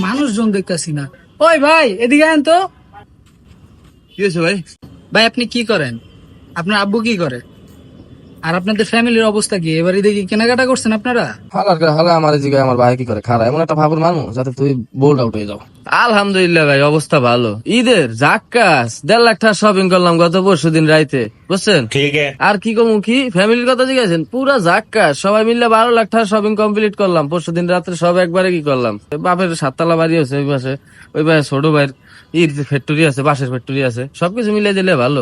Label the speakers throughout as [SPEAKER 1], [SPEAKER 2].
[SPEAKER 1] মানুষজন দেখতেছি না। ওই ভাই এদিকে আন তো।
[SPEAKER 2] কি হয়েছে ভাই?
[SPEAKER 1] ভাই আপনি কি করেন? আপনার আব্বু কি করে? আর আপনাদের ফ্যামিলির অবস্থা কি? এবার দেখি কেনাকাটা করছেন আপনারা?
[SPEAKER 3] হালা আমার জিগায় আমার ভাই কি করে খারা এমন একটা ভাবুর মানুষ যাতে তুই বোল্ড আউট হয়ে যাও।
[SPEAKER 2] আলহামদুলিল্লাহ ভাই, অবস্থা ভালো। ঈদের জাক্কাস 1.5 লাখ টাকা শপিং করলাম গত পরশু দিন রাইতে, বুঝছেন? ঠিক আর কি কমু, কি ফ্যামিলির কথা জিজ্ঞাসেন, পুরা জাক্কাস সবাই মিলে 12 লাখ টাকা শপিং কমপ্লিট করলাম পরশু দিন রাত্রে, সব একবারে কি করলাম। বাপের 7 তলা বাড়ি আছে ওই পাশে ছোট ভাইয়ের ফ্যাক্টরি আছে, বাঁশের ফ্যাক্টরি আছে, সবকিছু মিলে দিলে ভালো।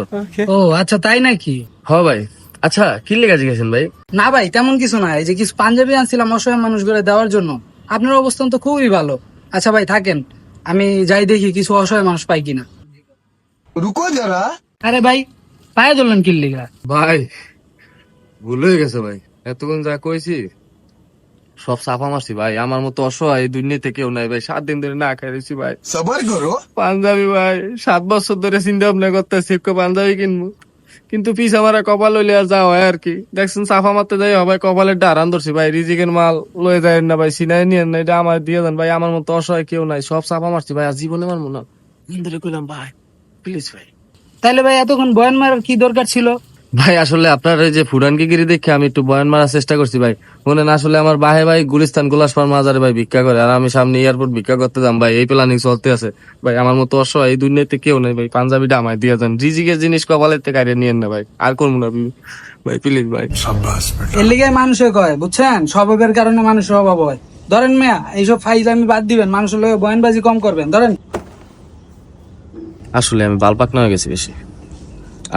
[SPEAKER 1] ও আচ্ছা, তাই নাকি?
[SPEAKER 2] হ ভাই। আচ্ছা কি লেগে জিজ্ঞাসেন ভাই?
[SPEAKER 1] না ভাই, তেমন কিছু না। এই যে কিছু পাঞ্জাবি আনছিলাম অসহায় মানুষগুলো দেওয়ার জন্য। আপনার অবস্থান তো খুবই ভালো। আচ্ছা ভাই থাকেন, আমি যাই দেখি কিছু অসহায় মানুষ পাই কিনা।
[SPEAKER 4] रुको जरा।
[SPEAKER 1] আরে ভাই, পায়ে ধরলেন কি লিগা?
[SPEAKER 2] ভাই ভুল হয়ে গেছে ভাই, এতক্ষণ যা কইছি সব চাপা মারছি ভাই। আমার মতো অসহায় এই দুনিয়াতে কেউ নাই ভাই। 7 দিন ধরে না খাই রয়েছি ভাই।
[SPEAKER 4] सबर करो।
[SPEAKER 2] পাঞ্জাবি ভাই 7 বছর ধরে চিন্তা ভাবনা করতেছি পাঞ্জাবি কিনবো, কিন্তু পিস আমার কপাল লইলে আর যা হয় আর কি। দেখছেন চাপা মারতে যাই ভাই, কপালের ডারান ধরছি ভাই। রিজিকের মাল লয়ে যায় না ভাই, সিনাই নিয়েন না, এটা আমার দিয়ে দেন ভাই। আমার মতো অসহায় কেউ নাই, সব চাপা মারছি ভাই, আর জীবনে মারবো না। ধরে কইলাম ভাই প্লিজ ভাই।
[SPEAKER 1] তাইলে ভাই এতক্ষণ বয়ান মারার কি দরকার ছিল?
[SPEAKER 2] ভাই আসলে আপনার এই যে ফুরানকিগিরি দেখে আমি একটু বয়ান মারার চেষ্টা করছি ভাই। মনে না, আসলে আমার বাহে ভাই গুলিস্তান গোলাসপার মাজারে ভাই ভিক্ষা করে, আর আমি সামনে এয়ারপোর্ট ভিক্ষা করতে যাম ভাই। এই প্ল্যানিং চলতে আছে ভাই। আমার মতো অসহায় এই দুনিয়াতে কেউ নেই ভাই, পাঞ্জাবিটা আমায় দিয়ে যান। রিজিকের জিনিস কপালের থেকে কাইরে নিয়েন না ভাই, আর করবো না ভাই, প্লিজ ভাই।
[SPEAKER 1] এর লিগে মানুষে কয়, বুঝছেন, স্বভাবের কারণে মানুষের অভাব হয়। ধরেন মেয়া, এইসব ফাইজলামি বাদ দিবেন, মানুষের লগে বয়ানবাজি কম করবেন। ধরেন
[SPEAKER 2] আসলে আমি বালপাক না হয়ে গেছি বেশি,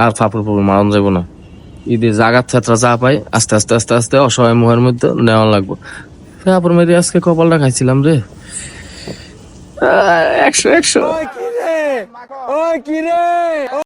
[SPEAKER 2] আর ফাপড় ফাপড় মারণ যাবো না। ঈদের জাগাত ছাত্রা যা পাই আস্তে আস্তে আস্তে আস্তে অসহায় মুহের মধ্যে নেওয়া লাগবো। ফাপড় মেরে আজকে কপালটা খাইছিলাম রে। 100 100